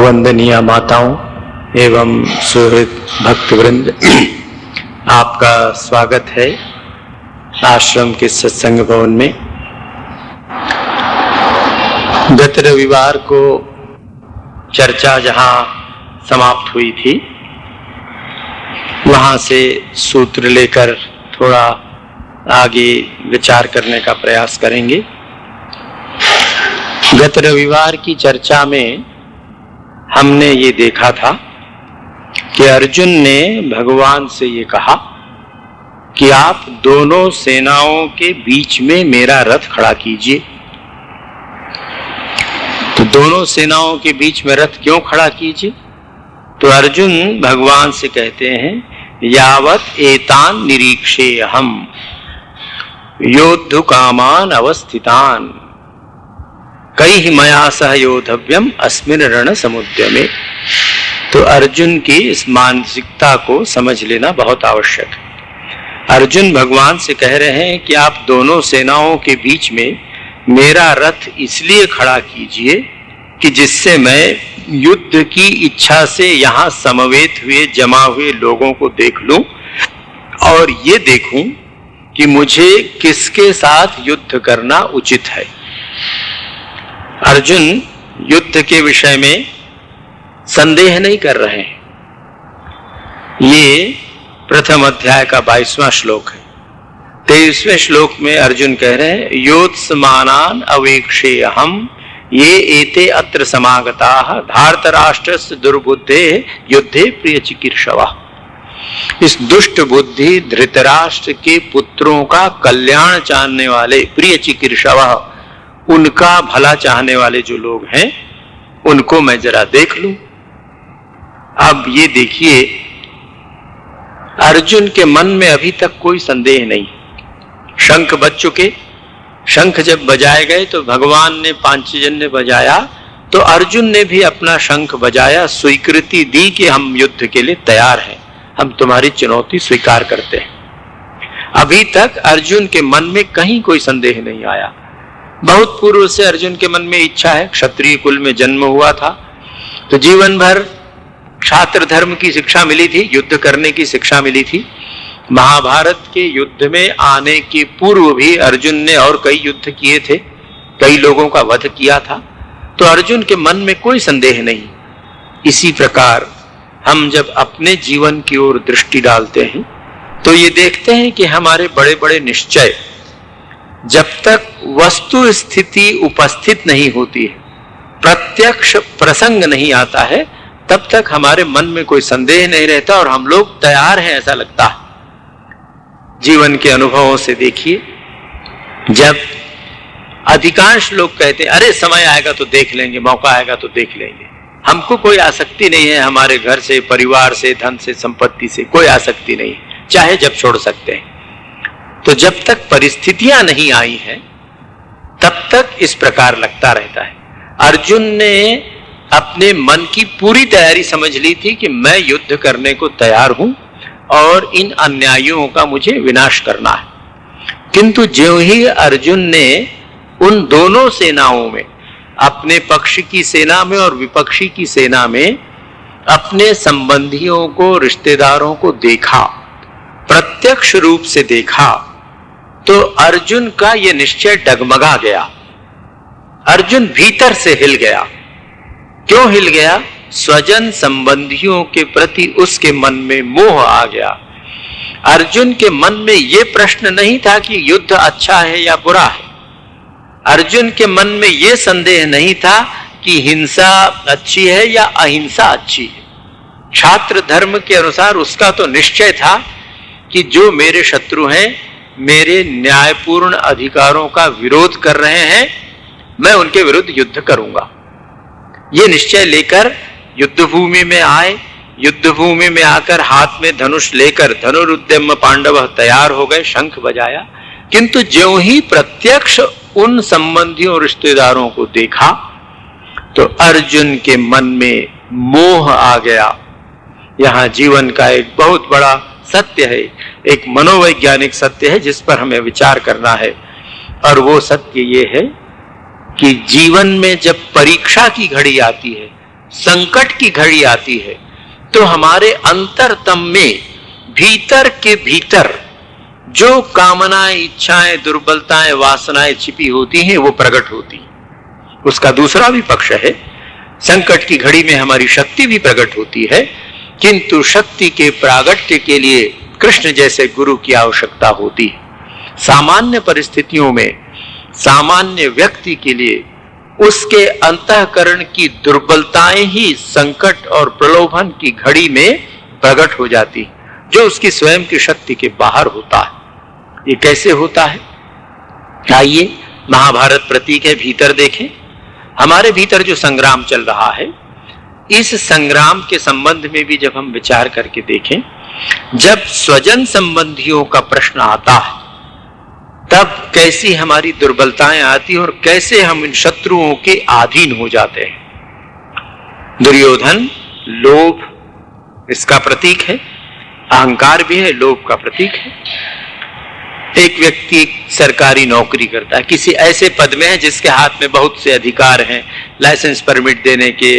वंदनीय माताओं एवं सुहृद भक्तवृंद, आपका स्वागत है आश्रम के सत्संग भवन में। गत रविवार को चर्चा जहां समाप्त हुई थी, वहां से सूत्र लेकर थोड़ा आगे विचार करने का प्रयास करेंगे। गत रविवार की चर्चा में हमने ये देखा था कि अर्जुन ने भगवान से ये कहा कि आप दोनों सेनाओं के बीच में मेरा रथ खड़ा कीजिए। तो दोनों सेनाओं के बीच में रथ क्यों खड़ा कीजिए? तो अर्जुन भगवान से कहते हैं, यावत एतान निरीक्षेऽहम् योद्धु कामान अवस्थितान कई मया सह योद्धव्यम अस्मिन् रण समुद्यमे। तो अर्जुन की इस मानसिकता को समझ लेना बहुत आवश्यक है। अर्जुन भगवान से कह रहे हैं कि आप दोनों सेनाओं के बीच में मेरा रथ इसलिए खड़ा कीजिए कि जिससे मैं युद्ध की इच्छा से यहाँ समवेत हुए जमा हुए लोगों को देख लूं और ये देखूं कि मुझे किसके साथ युद्ध करना उचित है। अर्जुन युद्ध के विषय में संदेह नहीं कर रहे हैं। ये प्रथम अध्याय का 22वां श्लोक है। 23वें श्लोक में अर्जुन कह रहे हैं, योत्समानान अवेक्षेऽहम् ये एते अत्र समागताः धार्तराष्ट्रस्य दुर्बुद्धे युद्धे प्रिय चिकीर्षवः। इस दुष्ट बुद्धि धृतराष्ट्र के पुत्रों का कल्याण चाहने वाले प्रिय चिकीर्षवः, उनका भला चाहने वाले जो लोग हैं उनको मैं जरा देख लूं। अब ये देखिए, अर्जुन के मन में अभी तक कोई संदेह नहीं। शंख बज चुके, शंख जब बजाए गए तो भगवान ने पांचजन्य बजाया, तो अर्जुन ने भी अपना शंख बजाया, स्वीकृति दी कि हम युद्ध के लिए तैयार हैं, हम तुम्हारी चुनौती स्वीकार करते हैं। अभी तक अर्जुन के मन में कहीं कोई संदेह नहीं आया। बहुत पूर्व से अर्जुन के मन में इच्छा है, क्षत्रिय कुल में जन्म हुआ था तो जीवन भर क्षात्र धर्म की शिक्षा मिली थी, युद्ध करने की शिक्षा मिली थी। महाभारत के युद्ध में आने के पूर्व भी अर्जुन ने और कई युद्ध किए थे, कई लोगों का वध किया था, तो अर्जुन के मन में कोई संदेह नहीं। इसी प्रकार हम जब अपने जीवन की ओर दृष्टि डालते हैं तो ये देखते हैं कि हमारे बड़े बड़े निश्चय जब तक वस्तु स्थिति उपस्थित नहीं होती है, प्रत्यक्ष प्रसंग नहीं आता है, तब तक हमारे मन में कोई संदेह नहीं रहता और हम लोग तैयार हैं ऐसा लगता है। जीवन के अनुभवों से देखिए, जब अधिकांश लोग कहते हैं अरे समय आएगा तो देख लेंगे, मौका आएगा तो देख लेंगे, हमको कोई आसक्ति नहीं है, हमारे घर से, परिवार से, धन से, संपत्ति से कोई आसक्ति नहीं है, चाहे जब छोड़ सकते हैं। तो जब तक परिस्थितियां नहीं आई हैं तब तक इस प्रकार लगता रहता है। अर्जुन ने अपने मन की पूरी तैयारी समझ ली थी कि मैं युद्ध करने को तैयार हूं और इन अन्यायियों का मुझे विनाश करना है। किंतु ज्यों ही अर्जुन ने उन दोनों सेनाओं में, अपने पक्ष की सेना में और विपक्षी की सेना में, अपने संबंधियों को, रिश्तेदारों को देखा, प्रत्यक्ष रूप से देखा, तो अर्जुन का यह निश्चय डगमगा गया। अर्जुन भीतर से हिल गया। क्यों हिल गया? स्वजन संबंधियों के प्रति उसके मन में मोह आ गया। अर्जुन के मन में यह प्रश्न नहीं था कि युद्ध अच्छा है या बुरा है। अर्जुन के मन में यह संदेह नहीं था कि हिंसा अच्छी है या अहिंसा अच्छी है। क्षात्र धर्म के अनुसार उसका तो निश्चय था कि जो मेरे शत्रु हैं, मेरे न्यायपूर्ण अधिकारों का विरोध कर रहे हैं, मैं उनके विरुद्ध युद्ध करूंगा। ये निश्चय लेकर युद्ध भूमि में आए। युद्ध भूमि में आकर हाथ में धनुष लेकर धनुरुद्यम पांडव तैयार हो गए, शंख बजाया। किंतु ज्यों ही प्रत्यक्ष उन संबंधियों, रिश्तेदारों को देखा तो अर्जुन के मन में मोह आ गया। यहां जीवन का एक बहुत बड़ा सत्य है, एक मनोवैज्ञानिक सत्य है जिस पर हमें विचार करना है। और वो सत्य ये है कि जीवन में जब परीक्षा की घड़ी आती है संकट की घड़ी आती है तो हमारे अंतरतम में भीतर के भीतर जो कामनाएं, इच्छाएं, दुर्बलताएं, वासनाएं छिपी होती हैं वो प्रकट होती। उसका दूसरा भी पक्ष है, संकट की घड़ी में हमारी शक्ति भी प्रकट होती है, किंतु शक्ति के प्रागट्य के लिए कृष्ण जैसे गुरु की आवश्यकता होती है। सामान्य परिस्थितियों में सामान्य व्यक्ति के लिए उसके अंतःकरण की दुर्बलताएं ही संकट और प्रलोभन की घड़ी में प्रकट हो जाती, जो उसकी स्वयं की शक्ति के बाहर होता है। ये कैसे होता है? आइए महाभारत प्रतीक है, भीतर देखें। हमारे भीतर जो संग्राम चल रहा है, इस संग्राम के संबंध में भी जब हम विचार करके देखें, जब स्वजन संबंधियों का प्रश्न आता है तब कैसी हमारी दुर्बलताएं आती हैं और कैसे हम इन शत्रुओं के अधीन हो जाते हैं। दुर्योधन लोभ इसका प्रतीक है, अहंकार भी है, लोभ का प्रतीक है। एक व्यक्ति सरकारी नौकरी करता है, किसी ऐसे पद में है जिसके हाथ में बहुत से अधिकार हैं, लाइसेंस परमिट देने के,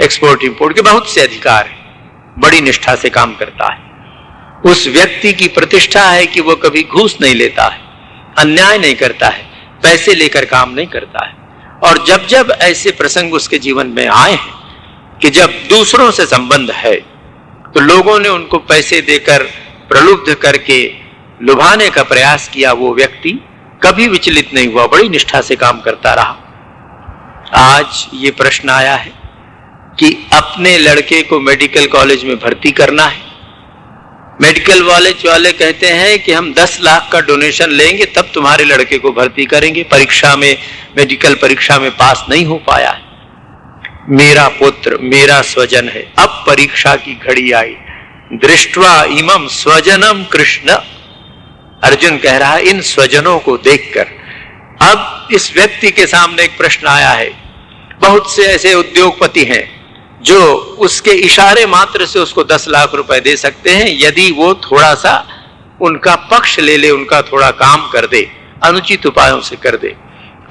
एक्सपोर्ट इंपोर्ट के बहुत से अधिकार हैं, बड़ी निष्ठा से काम करता है। उस व्यक्ति की प्रतिष्ठा है कि वो कभी घूस नहीं लेता है, अन्याय नहीं करता है, पैसे लेकर काम नहीं करता है। और जब जब ऐसे प्रसंग उसके जीवन में आए हैं कि जब दूसरों से संबंध है तो लोगों ने उनको पैसे देकर प्रलुब्ध करके लुभाने का प्रयास किया, वो व्यक्ति कभी विचलित नहीं हुआ, बड़ी निष्ठा से काम करता रहा। आज ये प्रश्न आया है कि अपने लड़के को मेडिकल कॉलेज में भर्ती करना है। मेडिकल कॉलेज वाले कहते हैं कि हम 10 लाख का डोनेशन लेंगे तब तुम्हारे लड़के को भर्ती करेंगे। परीक्षा में, मेडिकल परीक्षा में पास नहीं हो पाया है, मेरा पुत्र, मेरा स्वजन है। अब परीक्षा की घड़ी आई, दृष्ट्वा इमं स्वजनम कृष्ण, अर्जुन कह रहा है इन स्वजनों को देखकर। अब इस व्यक्ति के सामने एक प्रश्न आया है। बहुत से ऐसे उद्योगपति हैं जो उसके इशारे मात्र से उसको 10 लाख रुपए दे सकते हैं, यदि वो थोड़ा सा उनका पक्ष ले ले, उनका थोड़ा काम कर दे, अनुचित उपायों से कर दे।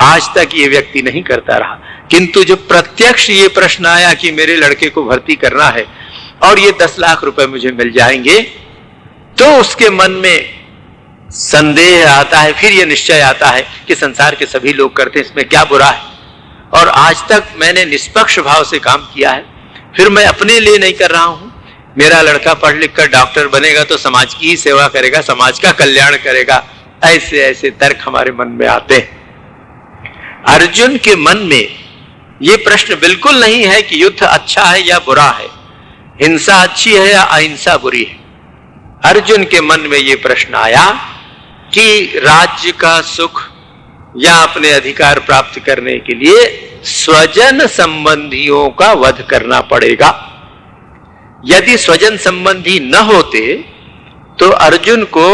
आज तक ये व्यक्ति नहीं करता रहा, किंतु जब प्रत्यक्ष ये प्रश्न आया कि मेरे लड़के को भर्ती करना है और ये 10 लाख रुपए मुझे मिल जाएंगे, तो उसके मन में संदेह आता है, फिर ये निश्चय आता है कि संसार के सभी लोग करते हैं, इसमें क्या बुरा है। और आज तक मैंने निष्पक्ष भाव से काम किया है, फिर मैं अपने लिए नहीं कर रहा हूं। मेरा लड़का पढ़ लिख कर डॉक्टर बनेगा तो समाज की ही सेवा करेगा, समाज का कल्याण करेगा। ऐसे ऐसे तर्क हमारे मन में आते हैं। अर्जुन के मन में ये प्रश्न बिल्कुल नहीं है कि युद्ध अच्छा है या बुरा है, हिंसा अच्छी है या अहिंसा बुरी है। अर्जुन के मन में ये प्रश्न आया कि राज्य का सुख या अपने अधिकार प्राप्त करने के लिए स्वजन संबंधियों का वध करना पड़ेगा। यदि स्वजन संबंधी न होते तो अर्जुन को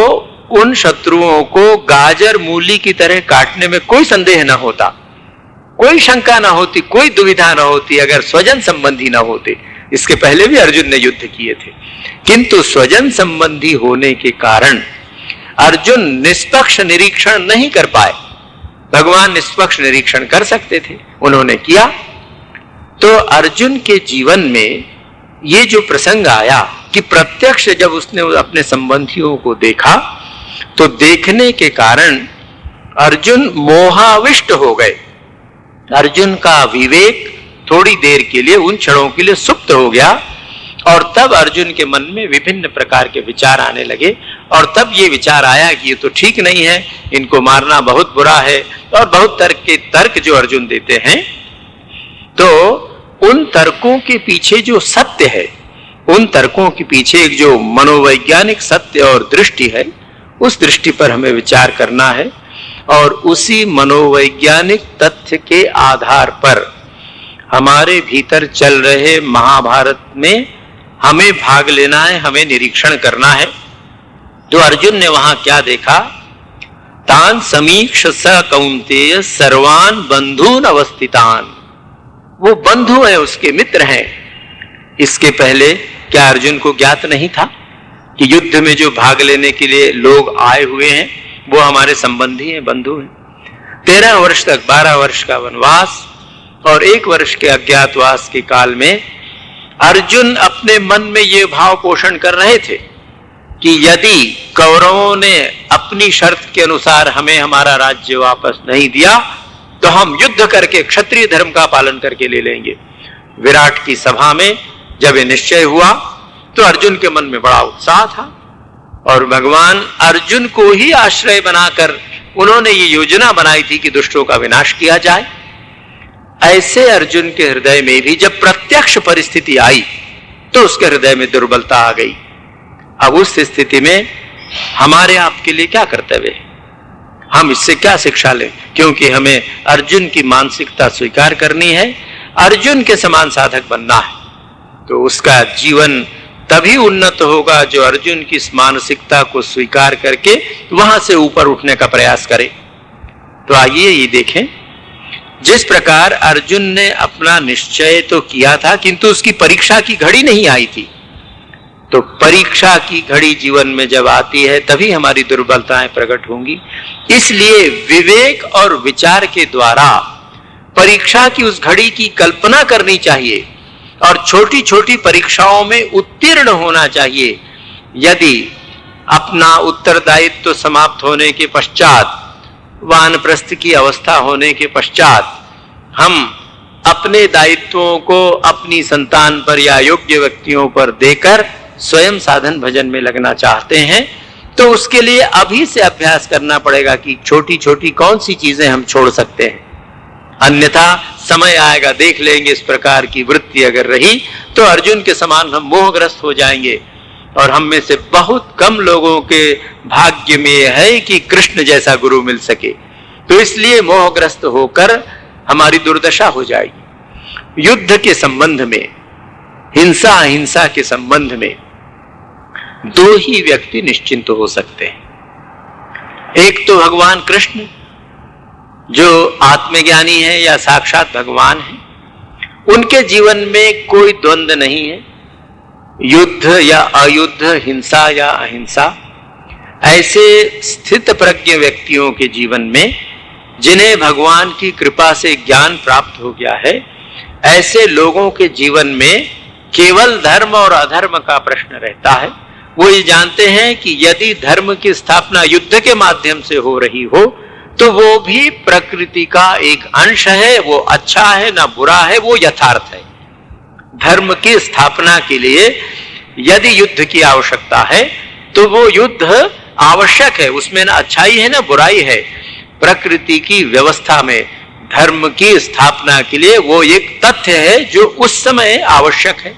उन शत्रुओं को गाजर मूली की तरह काटने में कोई संदेह न होता, कोई शंका न होती, कोई दुविधा न होती, अगर स्वजन संबंधी न होते। इसके पहले भी अर्जुन ने युद्ध किए थे, किंतु स्वजन संबंधी होने के कारण अर्जुन निष्पक्ष निरीक्षण नहीं कर पाए। भगवान निष्पक्ष निरीक्षण कर सकते थे, उन्होंने किया। तो अर्जुन के जीवन में ये जो प्रसंग आया कि प्रत्यक्ष जब उसने अपने संबंधियों को देखा तो देखने के कारण अर्जुन मोहाविष्ट हो गए। अर्जुन का विवेक थोड़ी देर के लिए, उन क्षणों के लिए सुप्त हो गया और तब अर्जुन के मन में विभिन्न प्रकार के विचार आने लगे। और तब ये विचार आया कि ये तो ठीक नहीं है, इनको मारना बहुत बुरा है। और बहुत तर्क जो अर्जुन देते हैं, तो उन तर्कों के पीछे जो सत्य है, उन तर्कों के पीछे एक जो मनोवैज्ञानिक सत्य और दृष्टि है, उस दृष्टि पर हमें विचार करना है। और उसी मनोवैज्ञानिक तथ्य के आधार पर हमारे भीतर चल रहे महाभारत में हमें भाग लेना है, हमें निरीक्षण करना है। तो अर्जुन ने वहां क्या देखा? तान समीक्ष स कौन्तेय सर्वान बंधून अवस्थितान। वो बंधु है, उसके मित्र हैं। इसके पहले क्या अर्जुन को ज्ञात नहीं था कि युद्ध में जो भाग लेने के लिए लोग आए हुए हैं वो हमारे संबंधी हैं, बंधु हैं। 13 वर्ष तक, 12 वर्ष का वनवास, और 1 वर्ष के अज्ञातवास के काल में अर्जुन अपने मन में ये भाव पोषण कर रहे थे कि यदि कौरवों ने अपनी शर्त के अनुसार हमें हमारा राज्य वापस नहीं दिया तो हम युद्ध करके क्षत्रिय धर्म का पालन करके ले लेंगे। विराट की सभा में जब ये निश्चय हुआ तो अर्जुन के मन में बड़ा उत्साह था और भगवान अर्जुन को ही आश्रय बनाकर उन्होंने ये योजना बनाई थी कि दुष्टों का विनाश किया जाए। ऐसे अर्जुन के हृदय में भी जब प्रत्यक्ष परिस्थिति आई तो उसके हृदय में दुर्बलता आ गई। अब उस स्थिति में हमारे आपके लिए क्या कर्तव्य है, हम इससे क्या शिक्षा लें? क्योंकि हमें अर्जुन की मानसिकता स्वीकार करनी है, अर्जुन के समान साधक बनना है, तो उसका जीवन तभी उन्नत होगा जो अर्जुन की इस मानसिकता को स्वीकार करके वहां से ऊपर उठने का प्रयास करे। तो आइए ये देखें, जिस प्रकार अर्जुन ने अपना निश्चय तो किया था किंतु उसकी परीक्षा की घड़ी नहीं आई थी। तो परीक्षा की घड़ी जीवन में जब आती है तभी हमारी दुर्बलताएं प्रकट होंगी। इसलिए विवेक और विचार के द्वारा परीक्षा की उस घड़ी की कल्पना करनी चाहिए और छोटी छोटी परीक्षाओं में उत्तीर्ण होना चाहिए। यदि अपना उत्तरदायित्व समाप्त होने के पश्चात, वानप्रस्थ की अवस्था होने के पश्चात हम अपने दायित्वों को अपनी संतान पर या योग्य व्यक्तियों पर देकर स्वयं साधन भजन में लगना चाहते हैं तो उसके लिए अभी से अभ्यास करना पड़ेगा कि छोटी छोटी कौन सी चीजें हम छोड़ सकते हैं। अन्यथा समय आएगा, देख लेंगे इस प्रकार की वृत्ति अगर रही तो अर्जुन के समान हम मोहग्रस्त हो जाएंगे। और हम में से बहुत कम लोगों के भाग्य में है कि कृष्ण जैसा गुरु मिल सके, तो इसलिए मोहग्रस्त होकर हमारी दुर्दशा हो जाएगी। युद्ध के संबंध में, हिंसा अहिंसा के संबंध में 2 ही व्यक्ति निश्चिंत हो सकते हैं। एक तो भगवान कृष्ण जो आत्मज्ञानी है या साक्षात भगवान है, उनके जीवन में कोई द्वंद्व नहीं है, युद्ध या अयुद्ध, हिंसा या अहिंसा। ऐसे स्थित प्रज्ञ व्यक्तियों के जीवन में जिन्हें भगवान की कृपा से ज्ञान प्राप्त हो गया है, ऐसे लोगों के जीवन में केवल धर्म और अधर्म का प्रश्न रहता है। वो ये जानते हैं कि यदि धर्म की स्थापना युद्ध के माध्यम से हो रही हो तो वो भी प्रकृति का एक अंश है, वो अच्छा है ना बुरा है, वो यथार्थ है। धर्म की स्थापना के लिए यदि युद्ध की आवश्यकता है तो वो युद्ध आवश्यक है, उसमें ना अच्छाई है ना बुराई है। प्रकृति की व्यवस्था में धर्म की स्थापना के लिए वो एक तथ्य है जो उस समय आवश्यक है,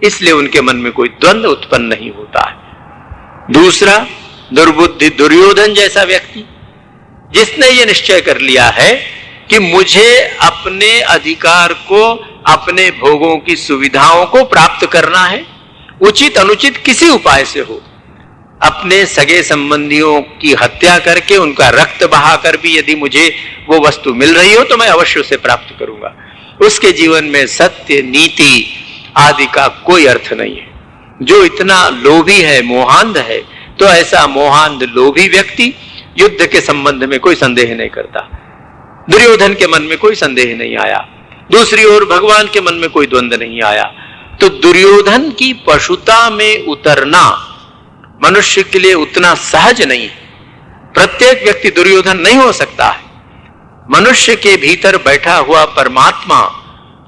इसलिए उनके मन में कोई द्वंद्व उत्पन्न नहीं होता है। दूसरा, दुर्बुद्धि दुर्योधन जैसा व्यक्ति जिसने ये निश्चय कर लिया है कि मुझे अपने अधिकार को, अपने भोगों की सुविधाओं को प्राप्त करना है, उचित अनुचित किसी उपाय से हो, अपने सगे संबंधियों की हत्या करके उनका रक्त बहाकर भी यदि मुझे वो वस्तु मिल रही हो तो मैं अवश्य उसे प्राप्त करूंगा। उसके जीवन में सत्य, नीति आदि का कोई अर्थ नहीं है। जो इतना लोभी है, मोहांध है, तो ऐसा मोहांध लोभी व्यक्ति युद्ध के संबंध में कोई संदेह नहीं करता। दुर्योधन के मन में कोई संदेह नहीं आया, दूसरी ओर भगवान के मन में कोई द्वंद्व नहीं आया। तो दुर्योधन की पशुता में उतरना मनुष्य के लिए उतना सहज नहीं है। प्रत्येक व्यक्ति दुर्योधन नहीं हो सकता है। मनुष्य के भीतर बैठा हुआ परमात्मा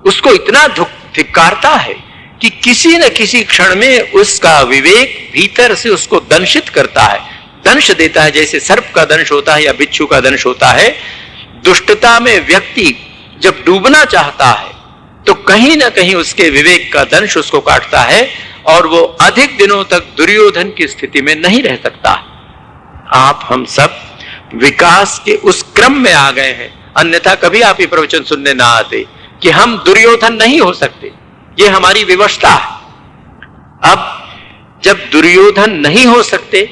उसको इतना धिक्कारता है कि किसी न किसी क्षण में उसका विवेक भीतर से उसको दंशित करता है, दंश देता है। जैसे सर्प का दंश होता है या बिच्छू का दंश होता है, दुष्टता में व्यक्ति जब डूबना चाहता है तो कहीं ना कहीं उसके विवेक का दंश उसको काटता है और वो अधिक दिनों तक दुर्योधन की स्थिति में नहीं रह सकता। आप हम सब विकास के उस क्रम में आ गए हैं, अन्यथा कभी आप ये प्रवचन सुनने ना आते कि हम दुर्योधन नहीं हो सकते, ये हमारी विवशता है। अब जब दुर्योधन नहीं हो सकते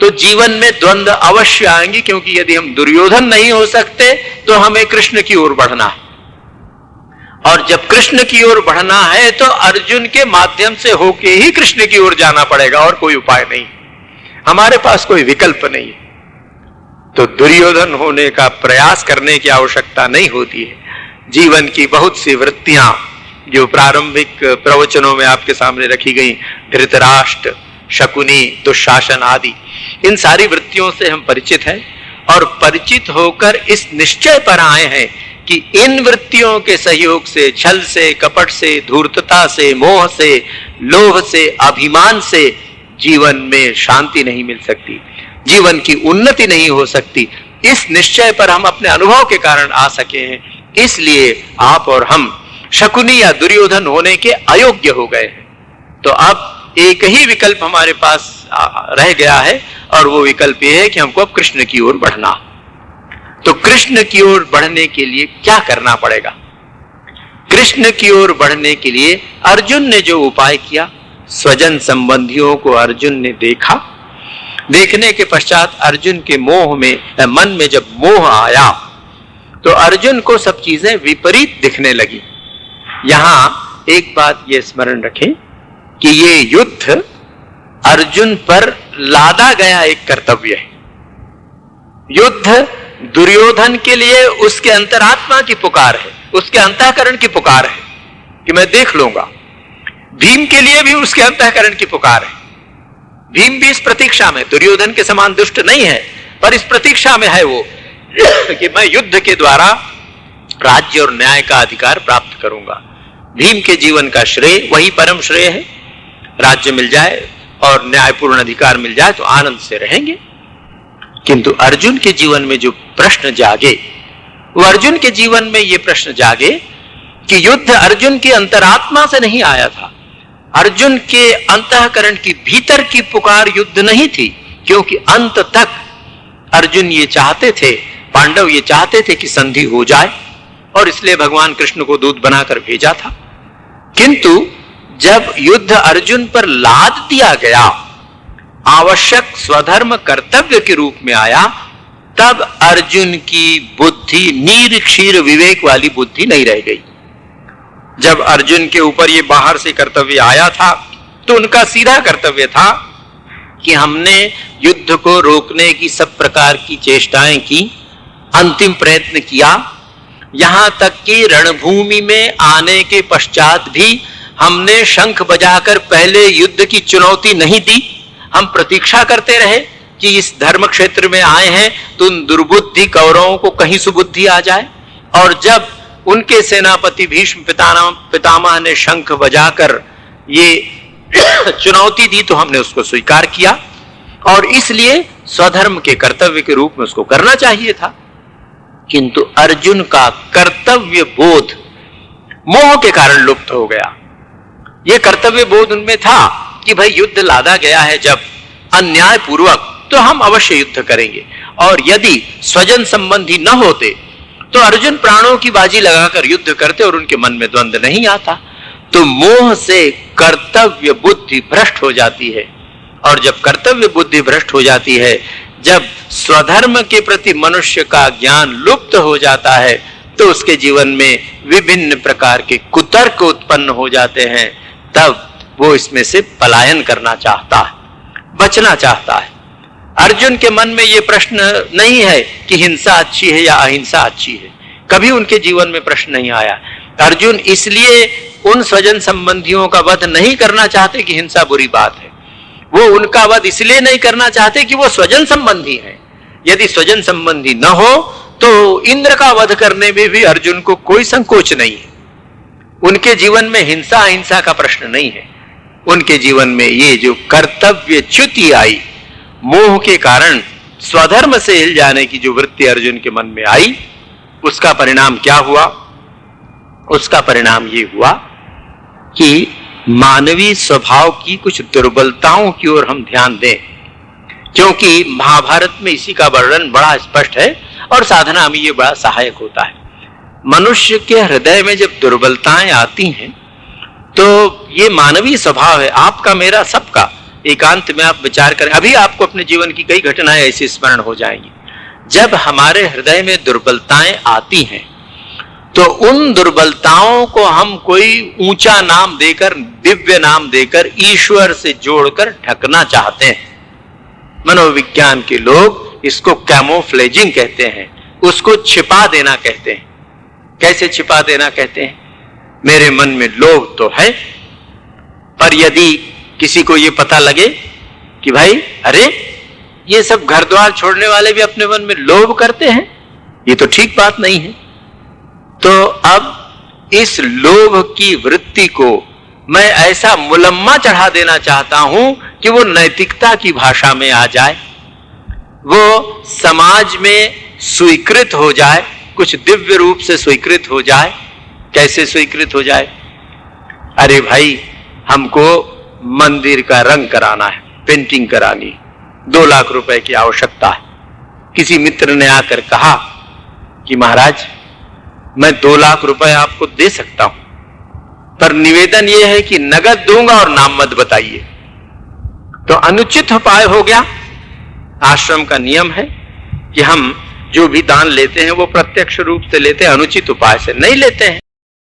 तो जीवन में द्वंद्व अवश्य आएंगे, क्योंकि यदि हम दुर्योधन नहीं हो सकते तो हमें कृष्ण की ओर बढ़ना है, और जब कृष्ण की ओर बढ़ना है तो अर्जुन के माध्यम से होके ही कृष्ण की ओर जाना पड़ेगा, और कोई उपाय नहीं, हमारे पास कोई विकल्प नहीं। तो दुर्योधन होने का प्रयास करने की आवश्यकता नहीं होती है। जीवन की बहुत सी वृत्तियां जो प्रारंभिक प्रवचनों में आपके सामने रखी गई, धृतराष्ट्र, शकुनी, दुशासन आदि, इन सारी वृत्तियों से हम परिचित हैं और परिचित होकर इस निश्चय पर आए हैं कि इन वृत्तियों के सहयोग से, छल से, कपट से, धूर्तता से, मोह से, लोभ से, अभिमान से जीवन में शांति नहीं मिल सकती, जीवन की उन्नति नहीं हो सकती। इस निश्चय पर हम अपने अनुभव के कारण आ सके हैं, इसलिए आप और हम शकुनी या दुर्योधन होने के अयोग्य हो गए हैं। तो अब एक ही विकल्प हमारे पास रह गया है और वो विकल्प ये है कि हमको अब कृष्ण की ओर बढ़ना। तो कृष्ण की ओर बढ़ने के लिए क्या करना पड़ेगा? कृष्ण की ओर बढ़ने के लिए अर्जुन ने जो उपाय किया, स्वजन संबंधियों को अर्जुन ने देखा, देखने के पश्चात अर्जुन के मन में जब मोह आया तो अर्जुन को सब चीजें विपरीत दिखने लगी। यहां एक बात ये स्मरण रखें कि ये युद्ध अर्जुन पर लादा गया एक कर्तव्य है। युद्ध दुर्योधन के लिए उसके अंतरात्मा की पुकार है, उसके अंतःकरण की पुकार है कि मैं देख लूंगा। भीम के लिए भी उसके अंतःकरण की पुकार है। भीम भी इस प्रतीक्षा में, दुर्योधन के समान दुष्ट नहीं है, पर इस प्रतीक्षा में है वो कि मैं युद्ध के द्वारा राज्य और न्याय का अधिकार प्राप्त करूंगा। भीम के जीवन का श्रेय वही परम श्रेय है, राज्य मिल जाए और न्यायपूर्ण अधिकार मिल जाए तो आनंद से रहेंगे। किंतु अर्जुन के जीवन में जो प्रश्न जागे, वो अर्जुन के जीवन में ये प्रश्न जागे कि युद्ध अर्जुन की अंतरात्मा से नहीं आया था, अर्जुन के अंतःकरण की भीतर की पुकार युद्ध नहीं थी, क्योंकि अंत तक अर्जुन ये चाहते थे, पांडव ये चाहते थे कि संधि हो जाए और इसलिए भगवान कृष्ण को दूत बनाकर भेजा था। किंतु जब युद्ध अर्जुन पर लाद दिया गया, आवश्यक स्वधर्म कर्तव्य के रूप में आया, तब अर्जुन की बुद्धि नीर क्षीर विवेक वाली बुद्धि नहीं रह गई। जब अर्जुन के ऊपर ये बाहर से कर्तव्य आया था तो उनका सीधा कर्तव्य था कि हमने युद्ध को रोकने की सब प्रकार की चेष्टाएं की, अंतिम प्रयत्न किया, यहां तक कि रणभूमि में आने के पश्चात भी हमने शंख बजाकर पहले युद्ध की चुनौती नहीं दी। हम प्रतीक्षा करते रहे कि इस धर्म क्षेत्र में आए हैं तो उन दुर्बुद्धि कौरवों को कहीं सुबुद्धि आ जाए, और जब उनके सेनापति भीष्म पितामह ने शंख बजाकर ये चुनौती दी तो हमने उसको स्वीकार किया और इसलिए स्वधर्म के कर्तव्य के रूप में उसको करना चाहिए था। किंतु अर्जुन का कर्तव्य बोध मोह के कारण लुप्त हो गया। यह कर्तव्य बोध उनमें था कि भाई युद्ध लादा गया है जब अन्याय पूर्वक तो हम अवश्य युद्ध करेंगे, और यदि स्वजन संबंधी न होते तो अर्जुन प्राणों की बाजी लगाकर युद्ध करते और उनके मन में द्वंद्व नहीं आता। तो मोह से कर्तव्य बुद्धि भ्रष्ट हो जाती है, और जब कर्तव्य बुद्धि भ्रष्ट हो जाती है, जब स्वधर्म के प्रति मनुष्य का ज्ञान लुप्त हो जाता है, तो उसके जीवन में विभिन्न प्रकार के कुतर्क उत्पन्न हो जाते हैं। तब वो इसमें से पलायन करना चाहता है, बचना चाहता है। अर्जुन के मन में ये प्रश्न नहीं है कि हिंसा अच्छी है या अहिंसा अच्छी है, कभी उनके जीवन में प्रश्न नहीं आया। अर्जुन इसलिए उन स्वजन संबंधियों का वध नहीं करना चाहते कि हिंसा बुरी बात है, वो उनका वध इसलिए नहीं करना चाहते कि वो स्वजन संबंधी हैं। यदि स्वजन संबंधी न हो तो इंद्र का वध करने में भी अर्जुन को कोई संकोच नहीं है। उनके जीवन में हिंसा अहिंसा का प्रश्न नहीं है। उनके जीवन में ये जो कर्तव्य च्युति आई, मोह के कारण स्वधर्म से हिल जाने की जो वृत्ति अर्जुन के मन में आई, उसका परिणाम क्या हुआ? उसका परिणाम ये हुआ कि मानवीय स्वभाव की कुछ दुर्बलताओं की ओर हम ध्यान दें, क्योंकि महाभारत में इसी का वर्णन बड़ा स्पष्ट है और साधना में ये बड़ा सहायक होता है। मनुष्य के हृदय में जब दुर्बलताएं आती हैं तो ये मानवीय स्वभाव है, आपका मेरा सबका। एकांत में आप विचार करें, अभी आपको अपने जीवन की कई घटनाएं ऐसी स्मरण हो जाएंगी। जब हमारे हृदय में दुर्बलताएं आती हैं तो उन दुर्बलताओं को हम कोई ऊंचा नाम देकर, दिव्य नाम देकर, ईश्वर से जोड़कर ढकना चाहते हैं। मनोविज्ञान के लोग इसको कैमोफ्लेजिंग कहते हैं, उसको छिपा देना कहते हैं। कैसे छिपा देना कहते हैं? मेरे मन में लोभ तो है, पर यदि किसी को ये पता लगे कि भाई अरे ये सब घर द्वार छोड़ने वाले भी अपने मन में लोभ करते हैं, ये तो ठीक बात नहीं है। तो अब इस लोभ की वृत्ति को मैं ऐसा मुलम्मा चढ़ा देना चाहता हूं कि वो नैतिकता की भाषा में आ जाए, वो समाज में स्वीकृत हो जाए, कुछ दिव्य रूप से स्वीकृत हो जाए। कैसे स्वीकृत हो जाए? अरे भाई हमको मंदिर का रंग कराना है, पेंटिंग करानी, 2 लाख रुपए की आवश्यकता है। किसी मित्र ने आकर कहा कि महाराज मैं 2 लाख रुपए आपको दे सकता हूं, पर निवेदन यह है कि नगद दूंगा और नाम मत बताइए। तो अनुचित उपाय हो गया। आश्रम का नियम है कि हम जो भी दान लेते हैं वो प्रत्यक्ष रूप से लेते हैं, अनुचित उपाय से नहीं लेते हैं।